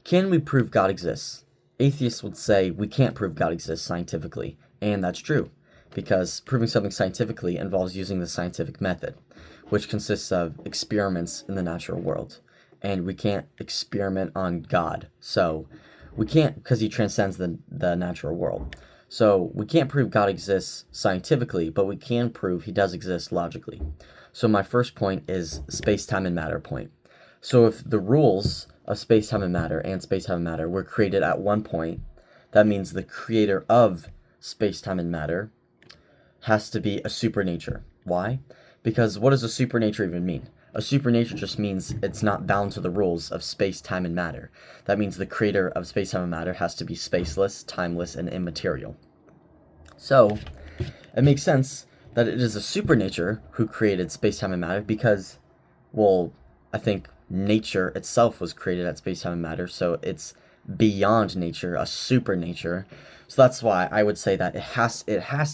Can we prove God exists? Atheists would say we can't prove God exists scientifically, and that's true, because proving something scientifically involves using the scientific method, which consists of experiments in the natural world. And we can't experiment on God, so we can't, because he transcends the natural world. So we can't prove God exists scientifically, but we can prove he does exist logically. So my first point is space-time and matter point. So if the rules of space-time and matter were created at one point, that means the creator of space-time and matter has to be a supernature. Why? Because what does a supernature even mean? A supernature just means it's not bound to the rules of space, time, and matter. That means the creator of space, time, and matter has to be spaceless, timeless, and immaterial. So, it makes sense that it is a supernature who created space, time, and matter because, well, I think nature itself was created at space, time, and matter, so it's beyond nature, a supernature. So that's why I would say that it has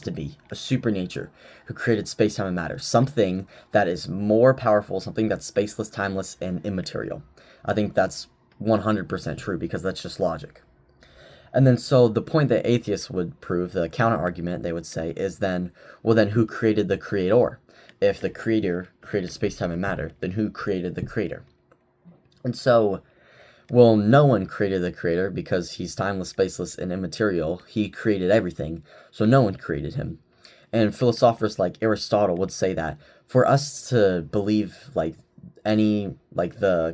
to be a supernature who created space, time, and matter. Something that is more powerful, something that's spaceless, timeless, and immaterial. I think that's 100% true because that's just logic. And then so the point that atheists would prove, the counter argument they would say, is then, well then who created the creator? If the creator created space, time, and matter, then who created the creator? And so, well, no one created the creator because he's timeless, spaceless, and immaterial. He created everything, so no one created him. And philosophers like Aristotle would say that for us to believe the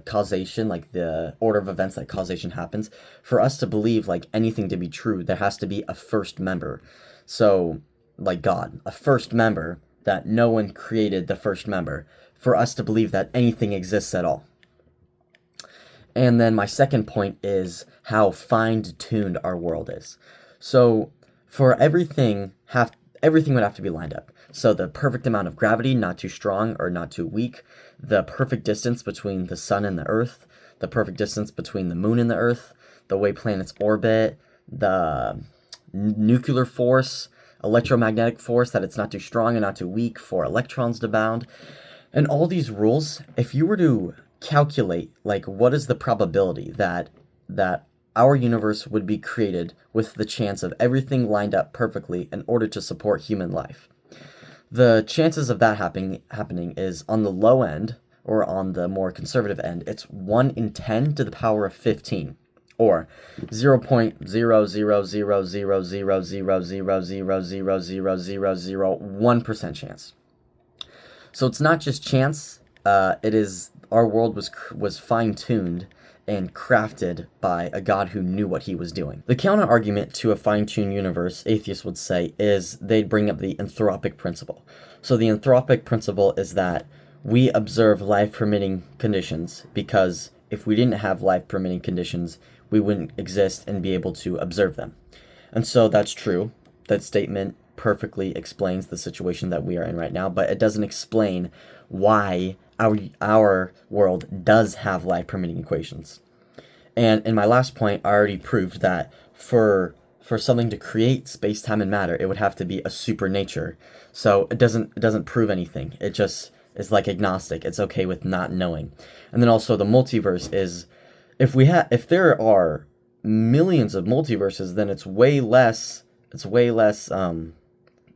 causation, like the order of events that causation happens, for us to believe like anything to be true, there has to be a first member. So, like God, a first member that no one created the first member for us to believe that anything exists at all. And then my second point is how fine-tuned our world is. So for everything would have to be lined up. So the perfect amount of gravity, not too strong or not too weak, the perfect distance between the sun and the earth, the perfect distance between the moon and the earth, the way planets orbit, the nuclear force, electromagnetic force, that it's not too strong and not too weak for electrons to bound. And all these rules, if you were to calculate like what is the probability that our universe would be created with the chance of everything lined up perfectly in order to support human life, the chances of that happening is on the low end, or on the more conservative end, it's 1 in 10 to the power of 15, or 0.000000000000001% chance. So it's not just chance, it is our world was fine-tuned and crafted by a God who knew what he was doing. The counter-argument to a fine-tuned universe, atheists would say, is they'd bring up the anthropic principle. So the anthropic principle is that we observe life-permitting conditions because if we didn't have life-permitting conditions, we wouldn't exist and be able to observe them. And so that's true. That statement perfectly explains the situation that we are in right now, but it doesn't explain why our world does have life-permitting equations. And in my last point, I already proved that for something to create space, time, and matter, it would have to be a supernature. So it doesn't prove anything. It just is like agnostic. It's okay with not knowing. And then also the multiverse is, if there are millions of multiverses, then it's way less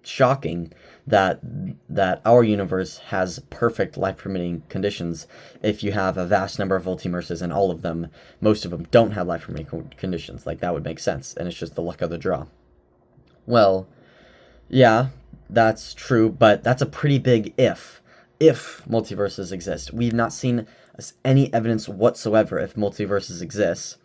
shocking that our universe has perfect life-permitting conditions if you have a vast number of multiverses and most of them don't have life-permitting conditions. Like, that would make sense, and it's just the luck of the draw. Well, yeah, that's true, but that's a pretty big if multiverses exist. We've not seen any evidence whatsoever if multiverses exist.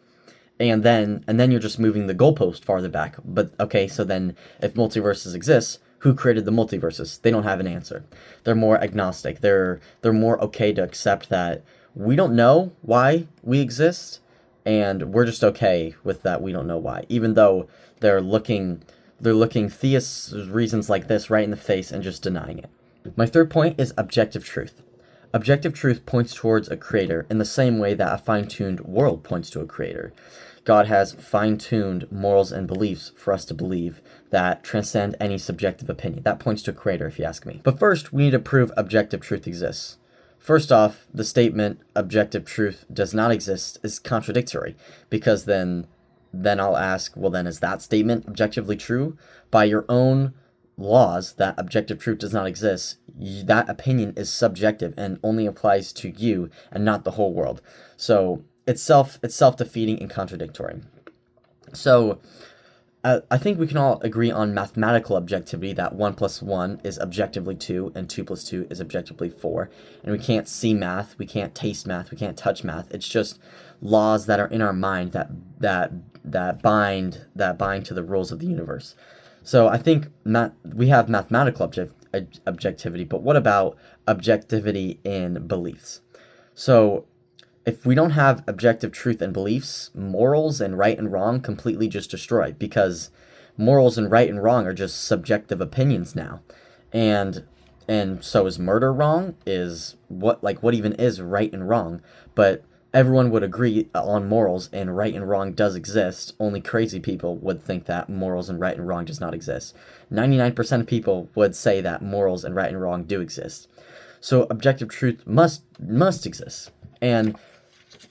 And then you're just moving the goalpost farther back. But okay, so then if multiverses exist, who created the multiverses? They don't have an answer. They're more agnostic. They're more okay to accept that we don't know why we exist, and we're just okay with that we don't know why. Even though they're looking theists' reasons like this right in the face and just denying it. My third point is objective truth. Objective truth points towards a creator in the same way that a fine-tuned world points to a creator. God has fine-tuned morals and beliefs for us to believe that transcend any subjective opinion. That points to a creator, if you ask me. But first, we need to prove objective truth exists. First off, the statement objective truth does not exist is contradictory, because then I'll ask, well, then is that statement objectively true? By your own laws that objective truth does not exist, that opinion is subjective and only applies to you and not the whole world. So it's self-defeating and contradictory. So I think we can all agree on mathematical objectivity, that 1 plus 1 is objectively 2 and 2 plus 2 is objectively 4. And we can't see math, we can't taste math, we can't touch math. It's just laws that are in our mind that bind to the rules of the universe. So I think we have mathematical objectivity, but what about objectivity in beliefs? So if we don't have objective truth and beliefs, morals and right and wrong completely just destroy, because morals and right and wrong are just subjective opinions now. And so is murder wrong? Is what even is right and wrong? But everyone would agree on morals, and right and wrong does exist. Only crazy people would think that morals and right and wrong does not exist. 99% of people would say that morals and right and wrong do exist. So objective truth must exist.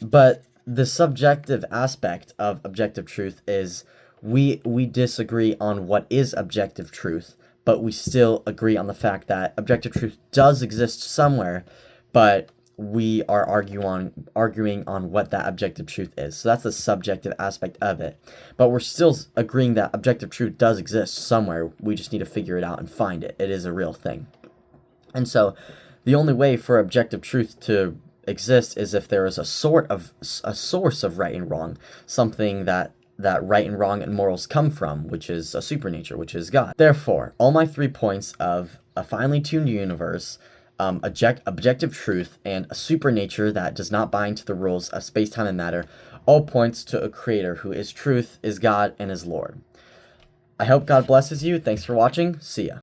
But the subjective aspect of objective truth is we disagree on what is objective truth, but we still agree on the fact that objective truth does exist somewhere, but we are arguing on what that objective truth is. So that's the subjective aspect of it. But we're still agreeing that objective truth does exist somewhere. We just need to figure it out and find it. It is a real thing. And so the only way for objective truth to exist is if there is a source of right and wrong, something that right and wrong and morals come from, which is a supernature, which is God. Therefore, all my 3 points of a finely tuned universe, objective truth, and a supernature that does not bind to the rules of space, time, and matter, all points to a creator who is truth, is God, and is Lord. I hope God blesses you. Thanks for watching. See ya.